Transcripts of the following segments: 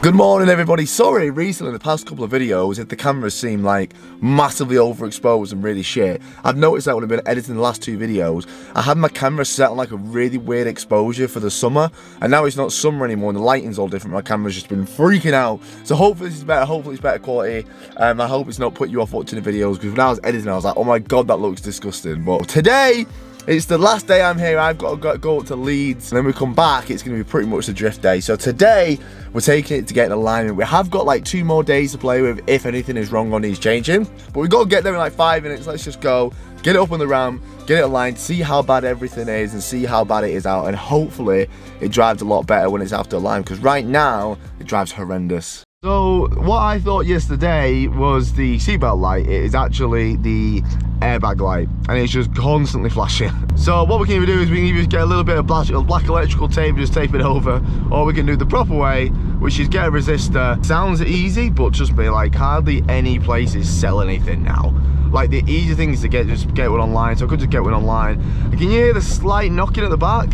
Good morning everybody. Sorry, recently in the past couple of videos, if the cameras seem like massively overexposed and really shit, I've noticed that when I've been editing the last two videos, I had my camera set on like a really weird exposure for the summer, and now it's not summer anymore and the lighting's all different. My camera's just been freaking out. So hopefully this is better, hopefully it's better quality. I hope it's not put you off watching the videos, because when I was editing I was like, oh my god, that looks disgusting. But today, it's the last day I'm here. I've got to go up to Leeds, and then we come back, it's going to be pretty much the drift day. So today, we're taking it to get an alignment. We have got like 2 more days to play with if anything is wrong or needs changing. But we've got to get there in like 5 minutes. Let's just go, get it up on the ramp, get it aligned, see how bad everything is, and see how bad it is out. And hopefully, it drives a lot better when it's after alignment, because right now, it drives horrendous. So what I thought yesterday was the seatbelt light. It is actually the airbag light, and it's just constantly flashing. So what we can either do is we can either get a little bit of black electrical tape and just tape it over, or we can do the proper way, which is get a resistor. Sounds easy, but trust me, like hardly any places sell anything now. Like the easy thing is to just get one online, so I could just get one online. And can you hear the slight knocking at the back?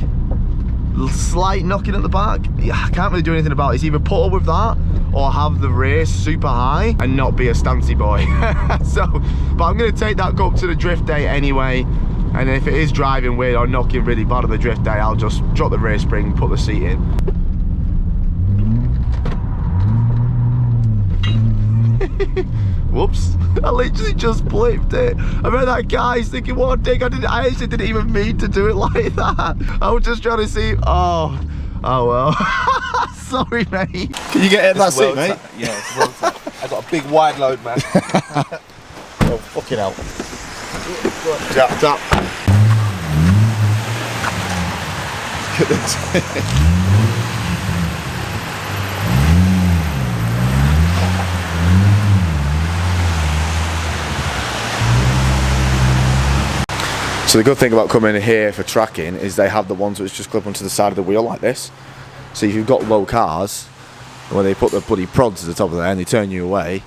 Slight knocking at the back. Yeah, I can't really do anything about it. It's either put up with that or have the race super high and not be a stancy boy. But I'm gonna take that up to the drift day anyway, and if it is driving weird or knocking really bad on the drift day, I'll just drop the rear spring, put the seat in. Whoops, I literally just flipped it. I bet that guy's thinking, what a dick. I actually didn't even mean to do it like that. I was just trying to see, oh well. Sorry, mate. Can you get in that seat, mate? Yeah, it's well tight. I got a big wide load, man. Oh, fucking hell. Tap, tap. Look at this. So the good thing about coming in here for tracking is they have the ones which just clip onto the side of the wheel like this. So if you've got low cars, when they put the bloody prods at the top of there and they turn you away,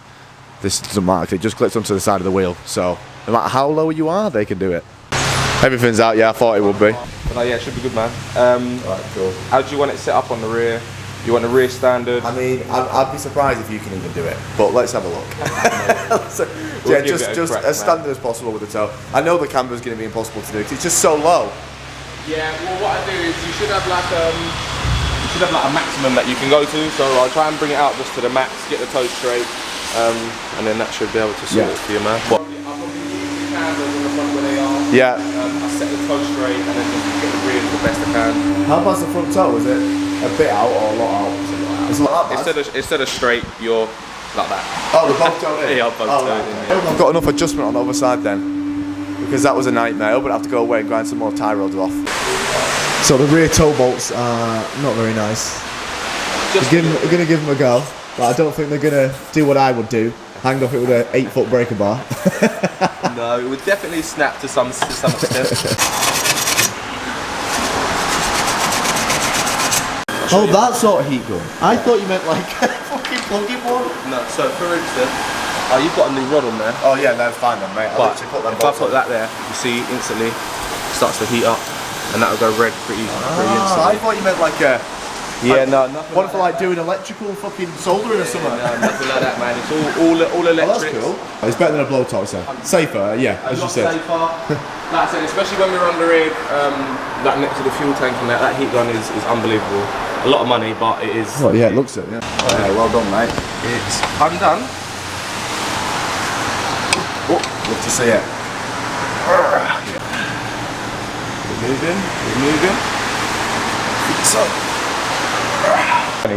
this doesn't matter, it just clips onto the side of the wheel. So no matter how low you are, they can do it. Everything's out, yeah, I thought it would be. But yeah, it should be good, man. Alright, cool. How do you want it set up on the rear? You want the rear standard? I mean, I'd be surprised if you can even do it, but let's have a look. So, yeah, just as standard as possible with the toe. I know the camber is going to be impossible to do because it's just so low. Yeah, well, what I do is you should have like a maximum that you can go to. So I'll try and bring it out just to the max, get the toe straight, and then that should be able to sort it for you, man. I'll probably use the cambers on the front where they are. Yeah. I set the toe straight and then just get the rear the best I can. How bad's the front toe? Is it a bit out or a lot out? It's not that bad. Instead of straight, you're like that. Oh, the both toe in? Yeah, both toe in. Yeah. I've got enough adjustment on the other side then, because that was a nightmare, but I have to go away and grind some more tie rods off. So the rear toe bolts are not very nice. We're going to give them a go, but I don't think they're going to do what I would do, hang off it with an 8-foot breaker bar. No, it would definitely snap to some extent. Oh, that sort of heat gun. I thought you meant like a fucking plug-in one. No, so for instance, you've got a new rod on there. Oh yeah, that's fine then, mate. But if I put that there, you see instantly it starts to heat up, and that'll go red pretty instantly. I thought you meant like a... Yeah, no, nothing. What for like doing electrical fucking soldering or something? No, nothing like that, man. It's all electric. Oh, that's cool. It's better than a blow torch then. Safer, yeah, as you said. Safer. Like I said, especially when we're under here, like next to the fuel tank and that heat gun is unbelievable. A lot of money, but it is. Well, yeah, it looks it. Yeah. Yeah, well done, mate. It's undone. Oh, love to see it. We're moving.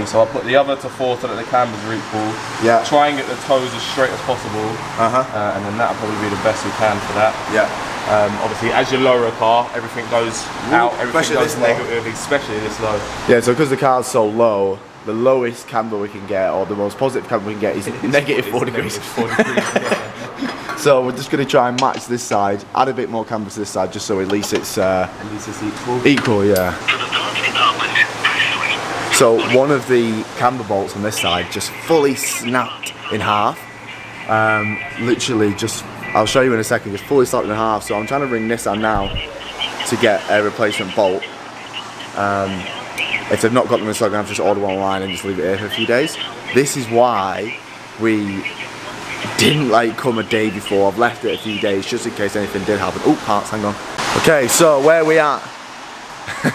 So I'll put the other to 4 so that the cambers are equal. Yeah. Try and get the toes as straight as possible. And then that'll probably be the best we can for that. Yeah. Obviously, as you lower a car, everything goes out, everything goes negative, especially this low. Yeah, so because the car's so low, the lowest camber we can get, or the most positive camber we can get, is negative 4 degrees. So we're just going to try and match this side, add a bit more camber to this side, just so at least it's equal. Equal, yeah. So one of the camber bolts on this side just fully snapped in half. Literally just, I'll show you in a second, just fully snapped in half. So I'm trying to ring this on now to get a replacement bolt. if they've not got them in stock, I've just order one online and just leave it here for a few days. This is why we didn't like come a day before. I've left it a few days just in case anything did happen. Oh, parts, hang on. Okay, so where we at?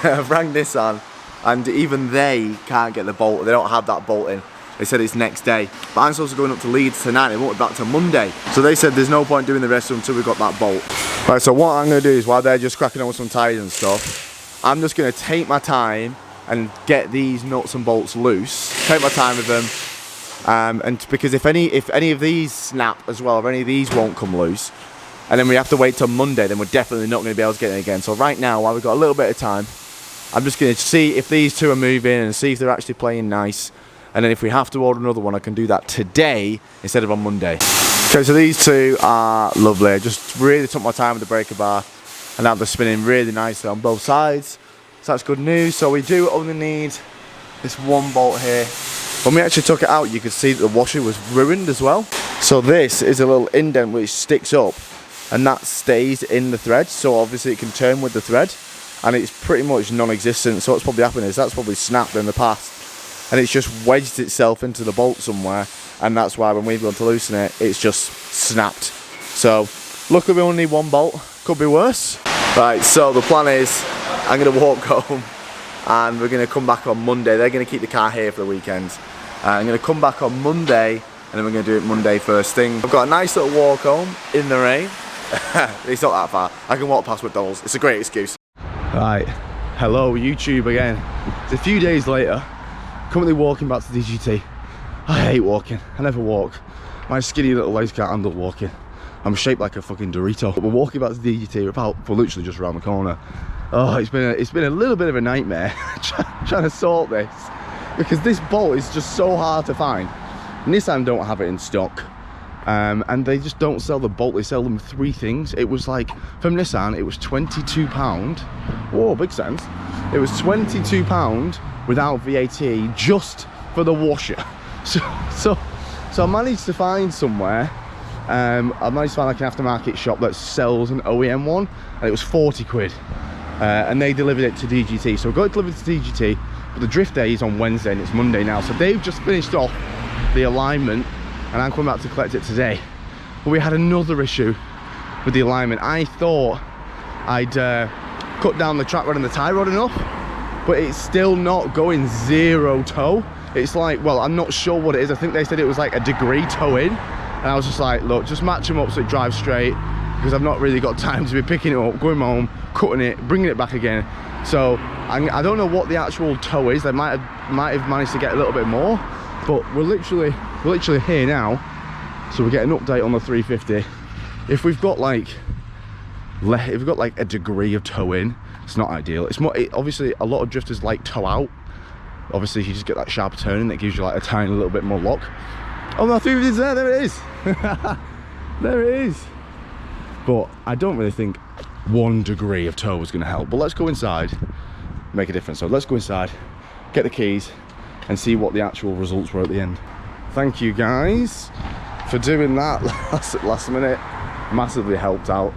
I've rang Nissan and even they can't get the bolt. They don't have that bolt in. They said it's next day. But I'm supposed to be going up to Leeds tonight. It won't be back till Monday. So they said there's no point doing the rest of them until we've got that bolt. Right, so what I'm going to do is while they're just cracking on with some tyres and stuff, I'm just going to take my time and get these nuts and bolts loose. Take my time with them. And because if any of these snap as well, if any of these won't come loose, and then we have to wait till Monday, then we're definitely not going to be able to get it again. So right now, while we've got a little bit of time, I'm just going to see if these two are moving and see if they're actually playing nice. And then if we have to order another one, I can do that today instead of on Monday. Okay, so these two are lovely. I just really took my time with the breaker bar, and now they're spinning really nicely on both sides. So that's good news. So we do only need this one bolt here. When we actually took it out, you could see that the washer was ruined as well. So this is a little indent which sticks up, and that stays in the thread. So obviously it can turn with the thread, and it's pretty much non-existent. So what's probably happened is that's probably snapped in the past, and it's just wedged itself into the bolt somewhere, and that's why when we've gone to loosen it, it's just snapped. So luckily we only need one bolt. Could be worse. Right, so the plan is I'm gonna walk home and we're gonna come back on Monday. They're gonna keep the car here for the weekend. I'm gonna come back on Monday, and then we're gonna do it Monday first thing. I've got a nice little walk home in the rain. It's not that far. I can walk past McDonald's. It's a great excuse. Right, hello YouTube again. It's a few days later. Currently walking back to DGT. I hate walking. I never walk. My skinny little legs can't handle walking. I'm shaped like a fucking Dorito. But we're walking back to DGT. We're literally just around the corner. Oh, it's been a little bit of a nightmare trying to sort this, because this bolt is just so hard to find. Nissan don't have it in stock, and they just don't sell the bolt. They sell them 3 things. It was like, from Nissan, it was £22. Whoa, big sense. It was £22 without VAT just for the washer. So I managed to find somewhere. I managed to find like an aftermarket shop that sells an OEM one, and it was 40 quid. And they delivered it to DGT. So we got it delivered to DGT, but the drift day is on Wednesday and it's Monday now. So they've just finished off the alignment, and I'm coming back to collect it today. But we had another issue with the alignment. I thought I'd cut down the track rod and the tie rod enough, but it's still not going 0 toe. It's like, well, I'm not sure what it is. I think they said it was like a degree toe in, and I was just like, look, just match them up so it drives straight, because I've not really got time to be picking it up, going home, cutting it, bringing it back again. So I don't know what the actual toe is. They might have managed to get a little bit more, but we're literally here now. So we get an update on the 350. If we've got like a degree of toe in, it's not ideal. It's more, obviously a lot of drifters like toe out. Obviously you just get that sharp turn that gives you like a tiny little bit more lock. Oh, my 350's there. There it is. There it is. But I don't really think 1 degree of toe is going to help. But let's go inside, make a difference. So let's go inside, get the keys, and see what the actual results were at the end. Thank you guys for doing that last minute. Massively helped out.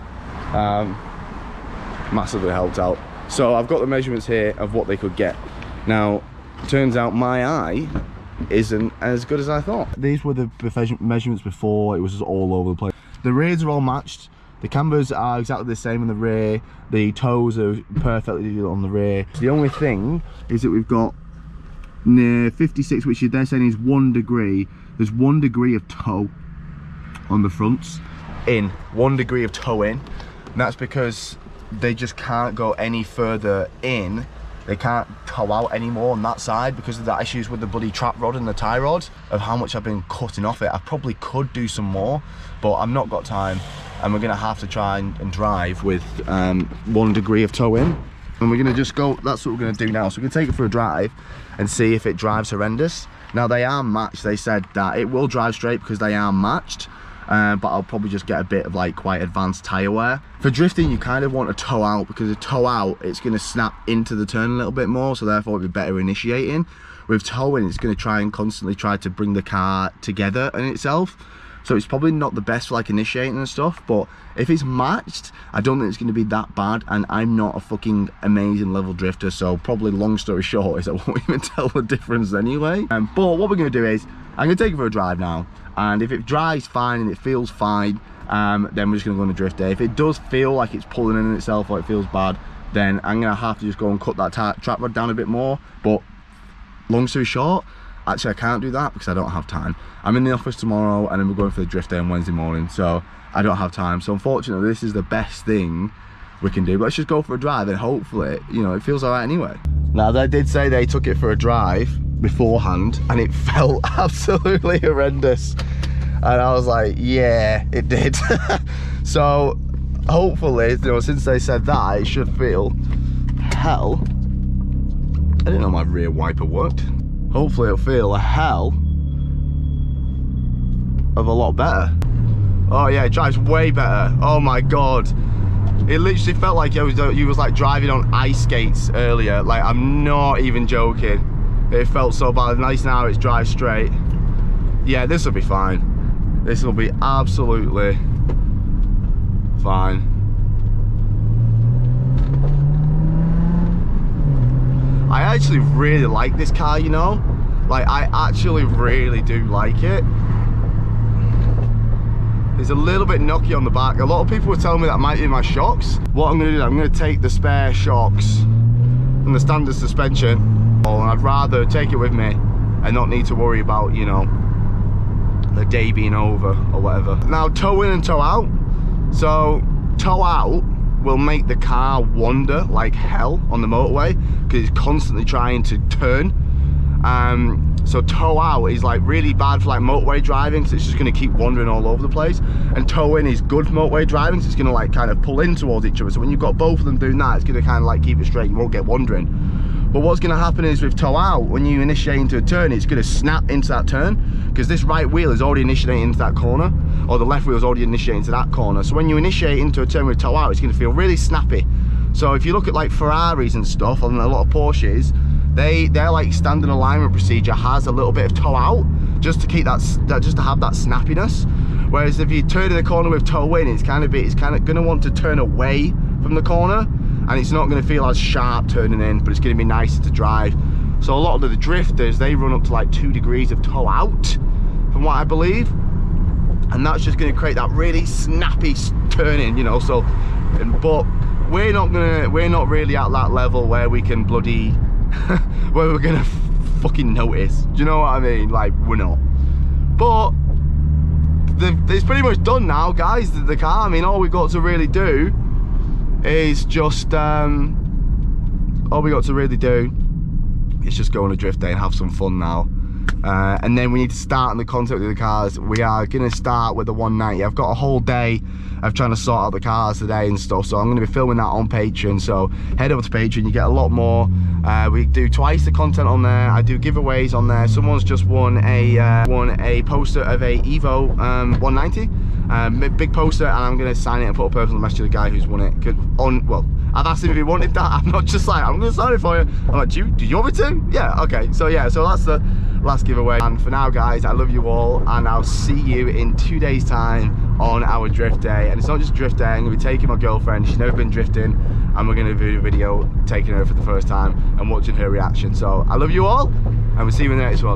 Massively helped out. So I've got the measurements here of what they could get. Now, turns out my eye isn't as good as I thought. These were the measurements before. It was just all over the place. The rears are all matched. The cambers are exactly the same in the rear. The toes are perfectly on the rear. The only thing is that we've got near 56, which they're saying is 1 degree. There's 1 degree of toe on the fronts. 1 degree of toe in. And that's because they just can't go any further in. They can't toe out anymore on that side because of the issues with the bloody trap rod and the tie rod, of how much I've been cutting off it. I probably could do some more, but I've not got time. And we're gonna have to try and drive with 1 degree of toe in, and we're gonna just go. That's what we're gonna do now. So we're gonna take it for a drive and see if it drives horrendous. Now they are matched. They said that it will drive straight because they are matched, but I'll probably just get a bit of like quite advanced tyre wear. For drifting, you kind of want a toe out, because a toe out, it's gonna snap into the turn a little bit more, so therefore it'll be better initiating. With toe in, it's gonna try and constantly try to bring the car together in itself, so it's probably not the best for like initiating and stuff, but if it's matched, I don't think it's going to be that bad, and I'm not a fucking amazing level drifter, so probably, long story short, is I won't even tell the difference anyway. But what we're going to do is, I'm going to take it for a drive now, and if it drives fine and it feels fine, then we're just going to go on a drift day. If it does feel like it's pulling in itself or it feels bad, then I'm going to have to just go and cut that trap rod down a bit more. But long story short, actually I can't do that because I don't have time. I'm in the office tomorrow, and then we're going for the drift day on Wednesday morning, so I don't have time. So unfortunately, this is the best thing we can do. But let's just go for a drive, and hopefully, you know, it feels all right anyway. Now, they did say they took it for a drive beforehand, and it felt absolutely horrendous. And I was like, yeah, it did. So hopefully, you know, since they said that, it should feel hell. I didn't know my rear wiper worked. Hopefully it'll feel a hell of a lot better. Oh yeah, it drives way better. Oh my god. It literally felt like you was like driving on ice skates earlier. Like, I'm not even joking. It felt so bad. Nice now, it's drive straight. Yeah, this will be fine. This will be absolutely fine. I actually really like this car, you know? Like, I actually really do like it. It's a little bit knocky on the back. A lot of people were telling me that might be my shocks. What I'm gonna do, I'm gonna take the spare shocks and the standard suspension, and I'd rather take it with me and not need to worry about, you know, the day being over or whatever. Now, tow in and tow out. So tow out will make the car wander like hell on the motorway because it's constantly trying to turn. So tow out is like really bad for like motorway driving, because it's just going to keep wandering all over the place. And tow in is good for motorway driving, because it's going to like kind of pull in towards each other. So when you've got both of them doing that, it's going to kind of like keep it straight. You won't get wandering. But what's going to happen is with tow out, when you initiate into a turn, it's going to snap into that turn, because this right wheel is already initiating into that corner, or the left wheel is already initiating into that corner. So when you initiate into a turn with tow out, it's going to feel really snappy. So if you look at like Ferraris and stuff, and a lot of Porsches, their like standard alignment procedure has a little bit of tow out, just to keep that just to have that snappiness. Whereas if you turn in the corner with tow in, it's kind of going to want to turn away from the corner, and it's not going to feel as sharp turning in, but it's going to be nicer to drive. So a lot of the drifters, they run up to like 2 degrees of tow out, from what I believe, and that's just going to create that really snappy turning, you know. So, but we're not really at that level where we can bloody where we're gonna fucking notice. Do you know what I mean? Like, we're not. But it's pretty much done now, guys. The car. I mean, all we've got to really do is just go on a drift day and have some fun now. And then we need to start on the concept of the cars. We are going to start with the 190. I've got a whole day of trying to sort out the cars today and stuff, so I'm going to be filming that on Patreon. So head over to Patreon, you get a lot more. We do twice the content on there. I do giveaways on there. Someone's just won a poster of a Evo 190, big poster, and I'm going to sign it and put a personal message to the guy who's won it. Well, I've asked him if he wanted that. I'm not just like, I'm going to sign it for you. I'm like, do you want me to? Yeah, okay. So yeah, so that's the last giveaway. And for now, guys, I love you all, and I'll see you in 2 days time on our drift day. And it's not just drift day, I'm going to be taking my girlfriend. She's never been drifting, and we're going to do a video taking her for the first time and watching her reaction. So I love you all, and we'll see you in the next one.